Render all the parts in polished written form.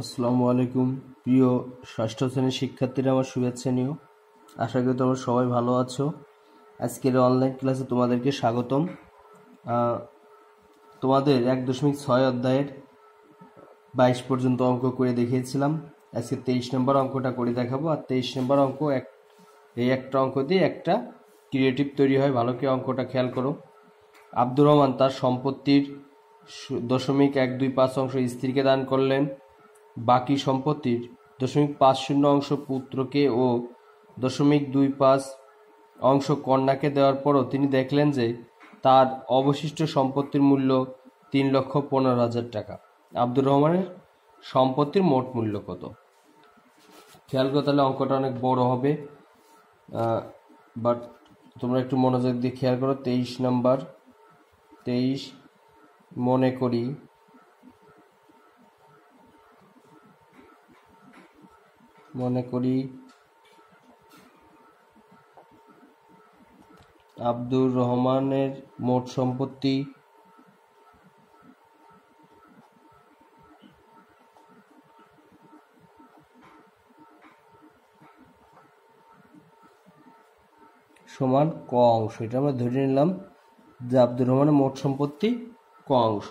আসসালামু আলাইকুম। প্রিয় ষষ্ঠ শ্রেণীর শিক্ষার্থীরা, আমার শুভেচ্ছা নিও। আশা করি তোমরা সবাই ভালো আছো। আজকের অনলাইন ক্লাসে তোমাদেরকে স্বাগতম। তোমাদের 1.6 অধ্যায়ের 22 পর্যন্ত অঙ্ক করে দেখিয়েছিলাম। আজকে 23 নম্বর অঙ্কটা করে দেখাবো। আর 23 নম্বর অঙ্ক এই একটা অঙ্ক দিয়ে একটা ক্রিয়েটিভ তৈরি হয়। ভালো করে অঙ্কটা খেয়াল করো। আব্দুর রহমান তার সম্পত্তির 0.125 অংশ স্ত্রীকে দান করলেন। বাকি সম্পত্তির 0.50 অংশ পুত্রকে ও 0.25 অংশ কন্যাকে দেওয়ার পরও তিনি দেখলেন যে তার অবশিষ্ট সম্পত্তির মূল্য 3,15,000 টাকা। আব্দুর রহমানের সম্পত্তির মোট মূল্য কত? খেয়াল করো, তাহলে অঙ্কটা অনেক বড় হবে, বাট তোমরা একটু মনোযোগ দিয়ে খেয়াল করো। 23 নাম্বার। 23 মনে করি আব্দুর রহমানের মোট সম্পত্তি সমান ক অংশ। এটা আমরা ধরে নিলাম যে আব্দুর রহমানের মোট সম্পত্তি ক অংশ।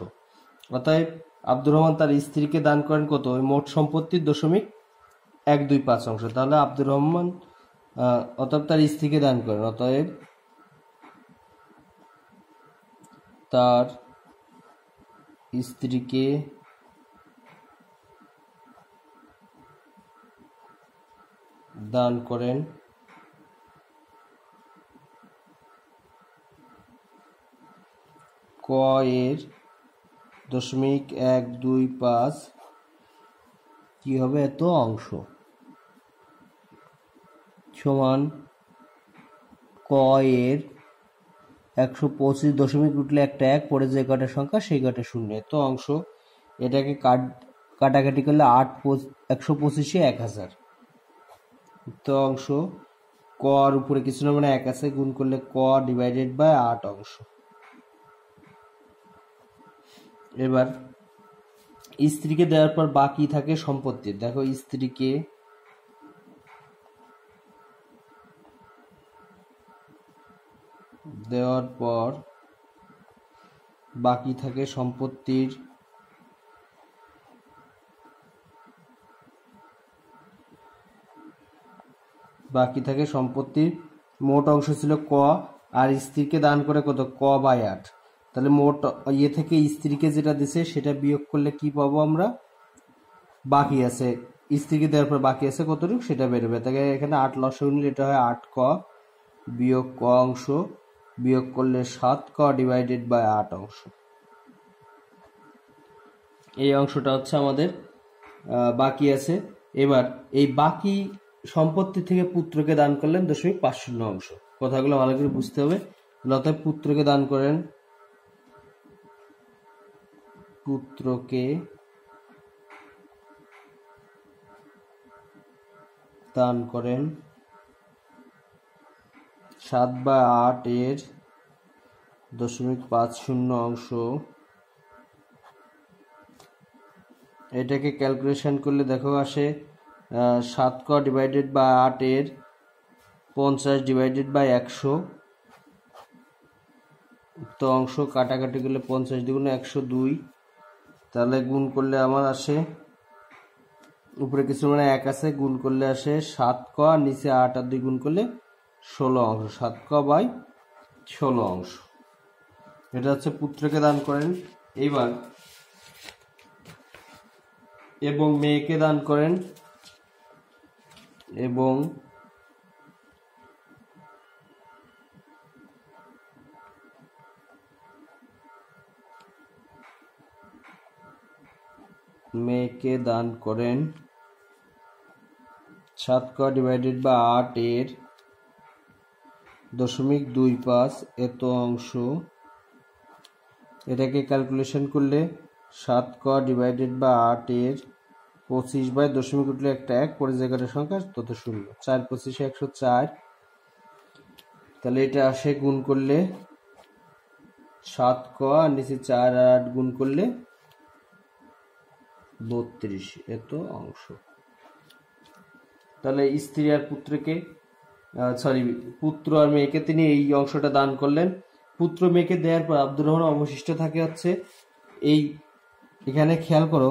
অতএব আব্দুর রহমান তার স্ত্রীকে দান করেন কত? ওই মোট সম্পত্তির 0.125 অংশ। তাহলে আব্দুর রহমান অতএব তার স্ত্রীকে দান করেন। অতএব তার স্ত্রীকে দান করেন ক এর 0.125 কি হবে? এত অংশ সমান ক এর 125 দশমিক উঠলে একটা 1 পড়ে যে কটা সংখ্যা সেই কটা শূন্য। এত অংশ। এটাকে কাটাকাটি করলে 125 1000। তো অংশ ক আর উপরে কিছু না, মানে 1 আছে, গুণ করলে ক ডিভাইডেড বাই 8 অংশ। এবার স্ত্রীকে দেওয়ার পর বাকি থাকে সম্পত্তির। দেখো, স্ত্রীকে দেওয়ার পর বাকি থাকে সম্পত্তির মোট অংশ ছিল ক, আর স্ত্রীকে দান করে কত? ক বাই 8। তাহলে মোট থেকে স্ত্রীকে যেটা দিছে সেটা বিয়োগ করলে কি পাবো আমরা? বাকি আছে, স্ত্রীকে দেওয়ার পর বাকি আছে কতটুকু সেটা বেরোবে। তাকে এখানে 8 লসাগু নিলে এটা হয় 8 ক বিয়োগ ক অংশ, বিয়োগ করলে 7 ক ডিভাইডেড বাই 8 অংশ। এই অংশটা হচ্ছে আমাদের বাকি আছে। এবার এই বাকি সম্পত্তি থেকে পুত্রকে দান করলেন 0.50 অংশ। কথাগুলো ভালো করে বুঝতে হবে। অতএব পুত্রকে দান করেন 7/8 এর 0.50 অংশ। এটাকে ক্যালকুলেশন করলে দেখো আসে 7 ক ডিভাইডেড বাই 8 এর 50 ডিভাইডেড বাই 100। তো অংশ কাটাকাটি করলে 50 দ্বিগুণে 102। তাহলে গুণ করলে আমার আসে, উপরে কিছু মানে 1 আছে, গুণ করলে আসে 7 ক, আর নিচে 8 আর 2 গুণ করলে 16 অংশ। 7 ক বাই 16 অংশ। এটা হচ্ছে পুত্রকে দান করেন। এইবার এবং মেয়েকে দান করেন, এবং মেয়েকে দান করেন 7 ক ডিভাইডেড বাই 8 এর 0.25 এত অংশ। এটাকে ক্যালকুলেশন করলে 7 ক ডিভাইডেড বাই 8 এর 25 বাই দশমিক উঠলে একটা 1 পরে যে কটা সংখ্যা তত শূন্য। 4 25 104। তাহলে এটা আসে গুণ করলে 7 ক, আর নিচে 4 আর 8 গুণ করলে 32 এত অংশ। তাহলে স্ত্রী আর পুত্রকে পুত্র আর মেয়েকে তিনি এই অংশটা দান করলেন। পুত্র মেয়েকে দেওয়ার পর আব্দুর রহমান অবশিষ্ট থাকে হচ্ছে এই, এখানে খেয়াল করো,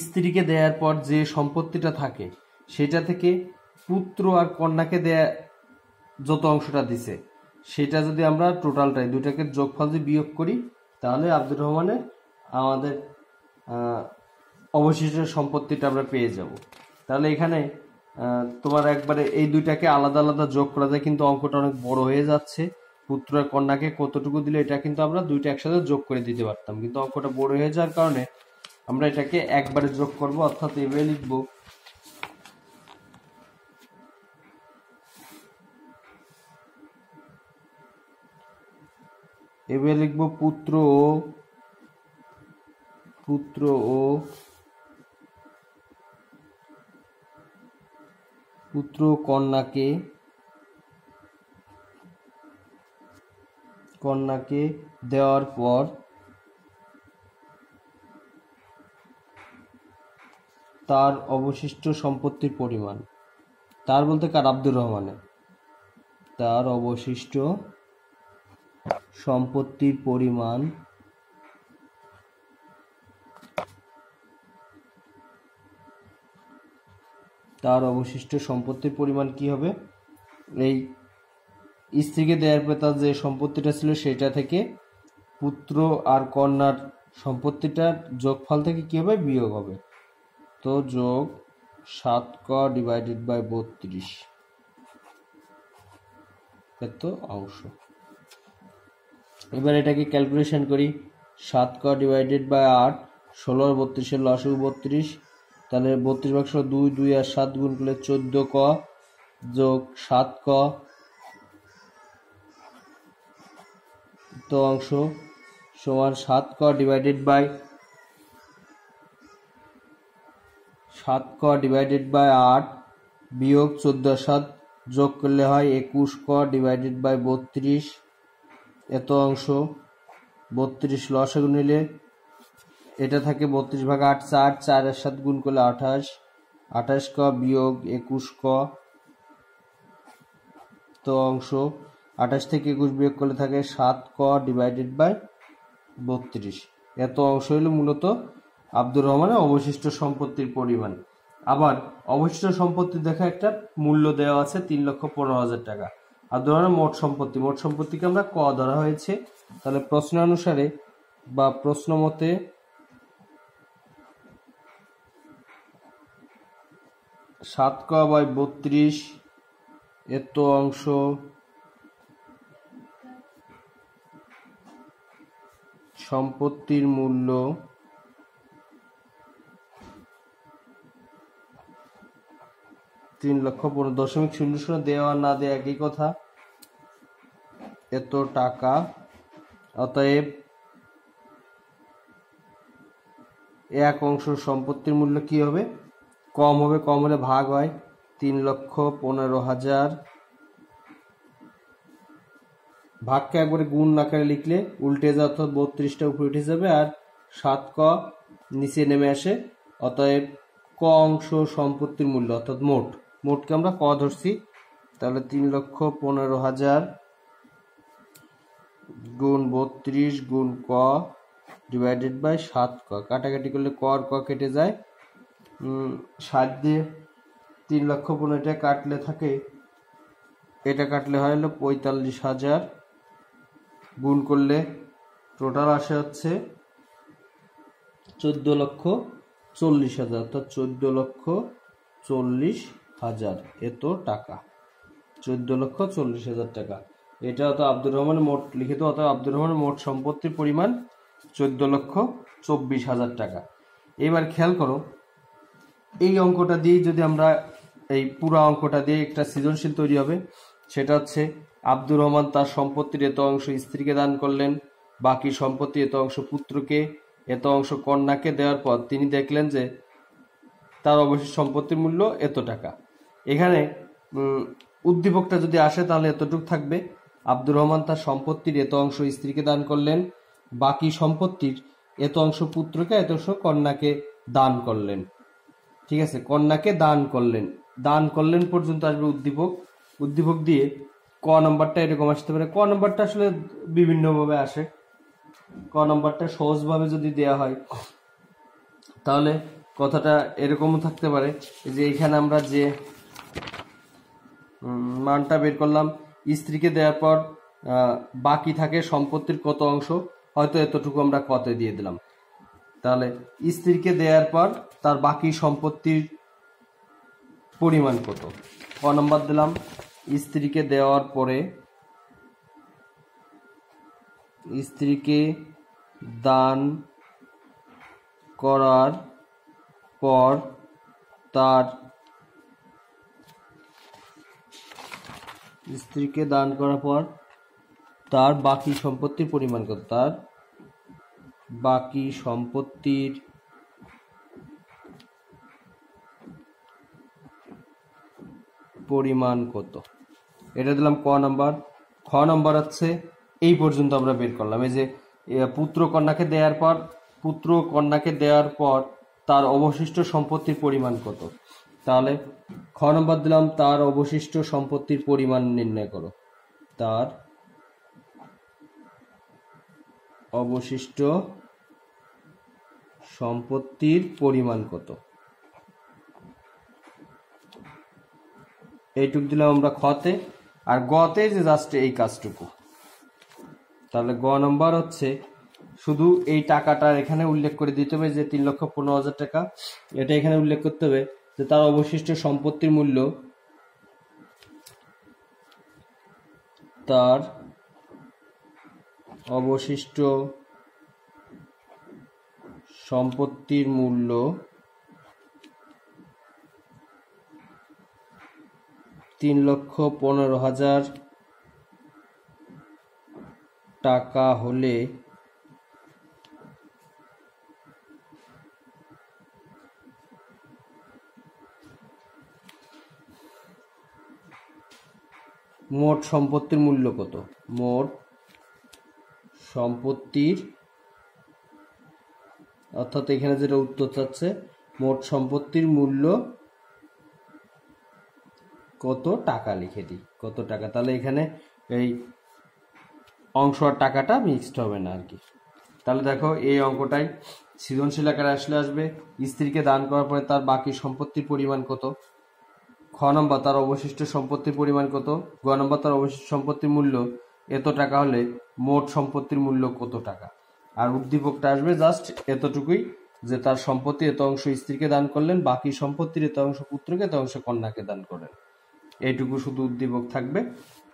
স্ত্রীকে দেওয়ার পর যে সম্পত্তিটা থাকে সেটা থেকে পুত্র আর কন্যাকে দেয়া যত অংশটা দিছে সেটা যদি আমরা টোটালটাই দুটাকে যোগফল দিয়ে বিয়োগ করি তাহলে আব্দুর রহমানের আমাদের অবশিষ্ট সম্পত্তিটা আমরা পেয়ে যাব। তাহলে এখানে তোমার একবারে এই দুইটাকে আলাদা আলাদা যোগ করা যায়, কিন্তু অঙ্কটা অনেক বড় হয়ে যাচ্ছে। পুত্র আর কন্যাকে কতটুকু দিলে এটা কিন্তু আমরা দুইটা একসাথে যোগ করে দিতে পারতাম, কিন্তু অঙ্কটা বড় হয়ে যাওয়ার কারণে আমরা এটাকে একবারে যোগ করব, অর্থাৎ এভাবে লিখবো পুত্র ও কন্যাকে দেওয়ার পর তার অবশিষ্ট সম্পত্তির পরিমাণ, তার বলতে কার, আব্দুর রহমানের, তার অবশিষ্ট সম্পত্তির পরিমাণ কি হবে, এই স্ত্রীকে দেওয়ার পর তার যে সম্পত্তিটা ছিল সেটা থেকে পুত্র আর কন্যার সম্পত্তিটার যোগফল থেকে কি হবে, বিয়োগ হবে। তো যোগ 7ক ডিভাইডেড বাই 32 এত অংশ। এবার এটাকে ক্যালকুলেশন করি, 7ক ডিভাইডেড বাই 8, 16 আর 32 লসাগু 32, তাহলে 32 2 আর 7 গুণ করলে 14ক যোগ 7ক তো অংশ সমান 7ক ডিভাইডেড বাই 8 বিয়োগ 14 আর 7 যোগ করলে হয় 21ক ডিভাইডেড বাই 32 এত অংশ। 32 লসাগু নিলে এটা থাকে 32 ভাগ 8 4, 4 আর 7 গুণ করলে 28, 28ক বিয়োগ 21ক তো অংশ। 28 থেকে 21 বিয়োগ করলে থাকে 7ক ডিভাইডেড বাই 32 এত অংশ হলো মূলত আব্দুর রহমানের অবশিষ্ট সম্পত্তির পরিমাণ। আবার অবশিষ্ট সম্পত্তি দেখা একটা মূল্য দেওয়া আছে 3,15,000 টাকা। আব্দুর রহমানের মোট সম্পত্তিকে আমরা ক ধরা হয়েছে। তাহলে প্রশ্ন অনুসারে বা প্রশ্ন মতে 7ক বাই 32 এত অংশ সম্পত্তির মূল্য 3,15,000 দেওয়া না দেওয়া একই কথা, এত টাকা। অতএব এক অংশ সম্পত্তির মূল্য কি হবে, কম হবে, কম হলে ভাগ হয়, 3,15,000 ভাগকে একবারে গুণ আকারে লিখলে উল্টে যায়, অর্থাৎ 32টা উপরে উঠে যাবে আর 7ক নিচে নেমে আসে। অতএব ক অংশ সম্পত্তির মূল্য অর্থাৎ মোটকে আমরা ক ধরছি। তাহলে 3,15,000 গুণ 32 গুণ ক ডিভাইডেড বাই 7ক, কাটাকাটি করলে ক আর ক কেটে যায়, 7 দিয়ে 3,15,000 কাটলে থাকে, এটা কাটলে হয় হলো 45,000, গুণ করলে টোটাল আসে হচ্ছে 14,40,000, অর্থাৎ 14,40,000 এত টাকা, 14,40,000 টাকা। এটা তো আব্দুর রহমানের মোট লিখিত, অর্থাৎ আব্দুর রহমানের মোট সম্পত্তির পরিমাণ 14,24,000 টাকা। এবার খেয়াল করো, এই অঙ্কটা দিয়ে যদি আমরা এই পুরো অঙ্কটা দিয়ে একটা সৃজনশীল তৈরি হবে। সেটা হচ্ছে আব্দুর রহমান তার সম্পত্তির এত অংশ স্ত্রীকে দান করলেন, বাকি সম্পত্তি এত অংশ পুত্রকে, এত অংশ কন্যাকে দেওয়ার পর তিনি দেখলেন যে তার অবশিষ্ট সম্পত্তির মূল্য এত টাকা। এখানে উদ্দীপকটা যদি আসে তাহলে এতটুকু থাকবে, আব্দুর রহমান তার সম্পত্তির এত অংশ স্ত্রীকে দান করলেন, বাকি সম্পত্তির এত অংশ পুত্রকে এত অংশ কন্যাকে দান করলেন। ঠিক আছে, কন্যাকে দান করলেন, দান করলেন পর্যন্ত আসবে উদ্দীপক। উদ্দীপক দিয়ে ক নম্বরটা এরকম আসতে পারে। ক নম্বরটা আসলে বিভিন্নভাবে আসে। ক নম্বরটা সহজভাবে যদি দেয়া হয় তাহলে কথাটা এরকমও থাকতে পারে যে এখানে আমরা যে মানটা বের করলাম, স্ত্রীকে দেওয়ার পর বাকি থাকে সম্পত্তির কত অংশ, হয়তো এতটুকু আমরা কতে দিয়ে দিলাম। তাহলে স্ত্রীকে দেওয়ার পর তার বাকি সম্পত্তির পরিমাণ কত, ক নম্বর দিলাম। স্ত্রীকে দেওয়ার পরে, স্ত্রীকে দান করার পর তার, স্ত্রীকে দান করার পর তার বাকি সম্পত্তির পরিমাণ কত, তার বাকি সম্পত্তির পরিমাণ কত, এটা দিলাম ক নাম্বার। খ নাম্বার হচ্ছে এই পর্যন্ত আমরা বের করলাম, এই যে পুত্র কন্যাকে দেওয়ার পর তার অবশিষ্ট সম্পত্তির পরিমাণ কত। তাহলে খ নম্বর দিলাম তার অবশিষ্ট সম্পত্তির পরিমাণ নির্ণয় করো। তার অবশিষ্ট সম্পত্তির পরিমাণ কত, এইটুকু দিলাম আমরা খতে। আর গতে যে জাস্ট এই কাজটুকু। তাহলে গ নম্বর হচ্ছে শুধু এই টাকাটার এখানে উল্লেখ করে দিতে হবে যে 3,15,000 টাকা, এটা এখানে উল্লেখ করতে হবে যে তার অবশিষ্ট সম্পত্তির মূল্য, তার অবশিষ্ট সম্পত্তির মূল্য 3,15,000 টাকা হলে মোট সম্পত্তির মূল্য কত, মোট সম্পত্তির, অর্থাৎ এখানে যেটা উত্তর চাচ্ছে মোট সম্পত্তির মূল্য কত টাকা লিখে দিই, কত টাকা। তাহলে এখানে এই অংশ আর টাকাটা মিক্সড হবে না আর কি। তাহলে দেখো এই অঙ্কটাই সৃজনশীল আকারে আসবে স্ত্রীকে দান করার পরে তার বাকি সম্পত্তির পরিমাণ কত, খ নম্বর তার অবশিষ্ট সম্পত্তির পরিমাণ কত, গ নম্বর তার অবশিষ্ট সম্পত্তির মূল্য এত টাকা হলে মোট সম্পত্তির মূল্য কত টাকা। আর উদ্দীপকটা আসবে জাস্ট এতটুকুই যে তার সম্পত্তি এত অংশ স্ত্রীকে দান করলেন, বাকি সম্পত্তির এত অংশ পুত্রকে, এত অংশ কন্যাকে দান করেন। এইটুকু শুধু উদ্দীপক থাকবে।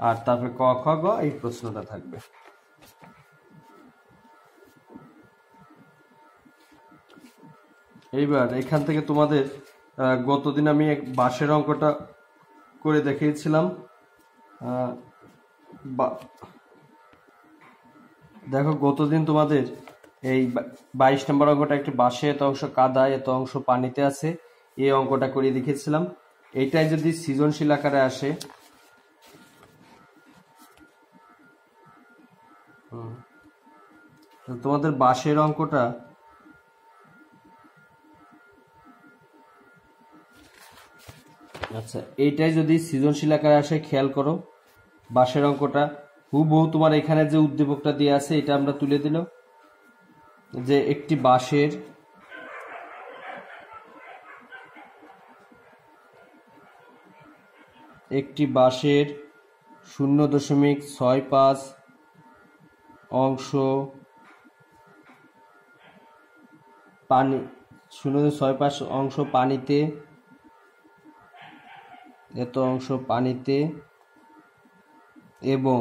আর তারপরে ক খ গ এই প্রশ্নটা থাকবে। এইবার এখান থেকে তোমাদের গতদিন আমি এক বাঁশের অঙ্কটা করে দেখিয়েছিলাম। দেখো গতদিন তোমাদের এই 22 নম্বর অঙ্কটা একটি বাঁশে এত অংশ কাদায় এত অংশ পানিতে আছে, এই অঙ্কটা করে দেখিয়েছিলাম। এইটাই যদি সৃজনশীল আকারে আসে, তোমাদের বাঁশের অঙ্কটা আচ্ছা এইটাই যদি সৃজনশীল আকারে আসে, খেয়াল করো বাঁশের অঙ্কটা হুবহু তোমার এখানে যে উদ্দীপকটা দিয়ে আছে এটা আমরা তুলে দিল যে একটি বাঁশের একটি বাঁশের 0.65 অংশ পানি, 0.65 অংশ পানিতে, এত অংশ পানিতে এবং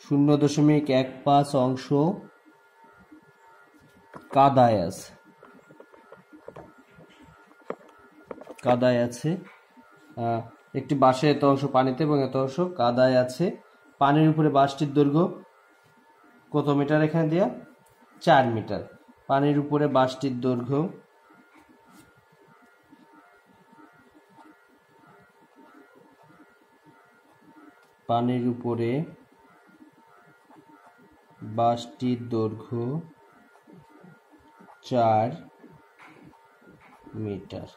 0.15 অংশ কাদায় আছে, কাদায় আছে। একটি বাঁশে এত অংশ পানিতে এবং এত অংশ কাদায় আছে। পানির উপরে বাঁশটির দৈর্ঘ্য কত মিটার, এখানে দেয়া 4 মিটার। পানির উপরে বাঁশটির দৈর্ঘ্য পানির উপরে বাঁশটির দৈর্ঘ্য 4 মিটার।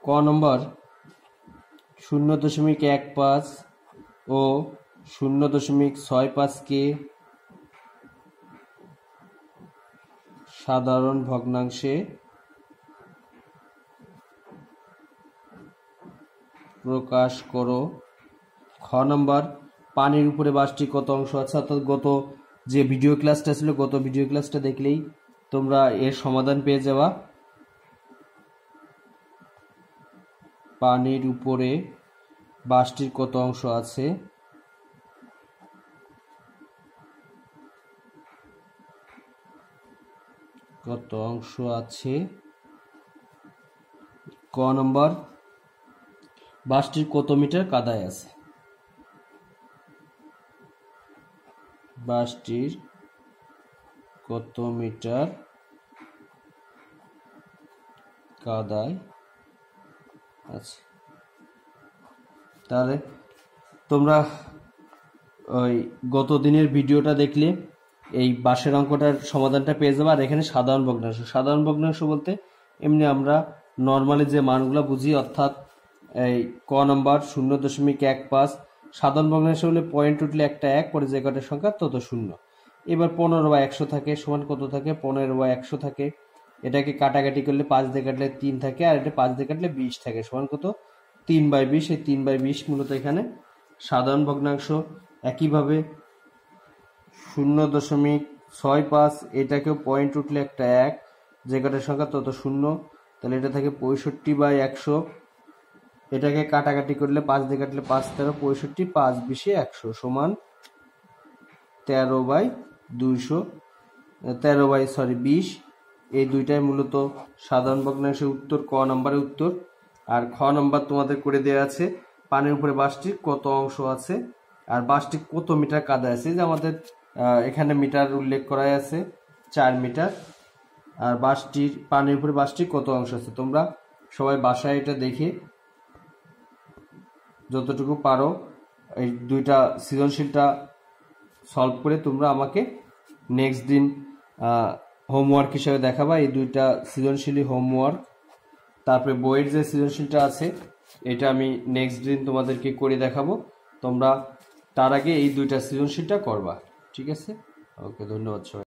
ক নম্বর 0.15 ও 0.65 কে সাধারণ ভগ্নাংশে প্রকাশ করো। খ নম্বর পানির উপরে বাসটি কত অংশ আছে, অর্থাৎ গত যে ভিডিও ক্লাসটা ছিল, গত ভিডিও ক্লাসটা দেখলেই তোমরা এর সমাধান পেয়ে যাবা। পানির উপরে বাসটির কত অংশ আছে, কত অংশ আছে। ক নম্বর বাসটির কত মিটার কাদায় আছে, বাসটির কত মিটার কাদায় আছে। তাহলে তোমরা ওই গত দিনের ভিডিওটা দেখলে এই বাসের অঙ্কটার সমাধানটা পেয়ে যাবে। আর এখানে সাধারণ ভগ্নাংশ, সাধারণ ভগ্নাংশ বলতে এমনি আমরা নর্মালি যে মানগুলো বুঝি, অর্থাৎ এই ক নম্বর 0.15 সাধারণ ভগ্নাংশ হলে পয়েন্ট উঠলে একটা 1, পরে যে কটার সংখ্যা তত 0। এবার 15/100 থাকে সমান কত থাকে, 15/100 থাকে। এটাকে কাটাকাটি করলে 5 দিয়ে কাটলে 3 থাকে, আর এটা 5 দিয়ে কাটলে 20 থাকে, সমান কত 3/20। এই 3/20 মূলত এখানে সাধারণ ভগ্নাংশ। একইভাবে 0.65 এটাকেও পয়েন্ট উঠলে একটা 1, যে কটার সংখ্যা তত 0, তাহলে এটা থাকে 65/100। এটাকে কাটাকাটি করলে 5 দিয়ে কাটলে 5 13, 65, 5 20 100 সমান 13/20। এই দুইটাই মূলত সাধারণ ভগ্নাংশের উত্তর, ক নম্বরের উত্তর। আর খ নম্বর তোমাদের করে দেওয়া আছে পানির উপরে বাসটির কত অংশ আছে আর বাসটি কত মিটার কাদায় আছে। যে আমাদের এখানে মিটার উল্লেখ করা আছে 4 মিটার। আর বাসটির পানির উপরে বাসটির কত অংশ আছে, তোমরা সবাই বাসায় এটা দেখে যতটুকু পারো এই দুইটা সৃজনশীলটা সলভ করে তোমরা আমাকে নেক্সট দিন হোমওয়ার্ক হিসেবে দেখাবা। এই দুইটা সৃজনশীলই হোমওয়ার্ক। তারপরে বইয়ের যে সৃজনশীলটা আছে এটা আমি নেক্সট দিন তোমাদেরকে করে দেখাবো। তোমরা তার আগে এই দুইটা সৃজনশীলটা করবা, ঠিক আছে? ওকে, ধন্যবাদ সবাই।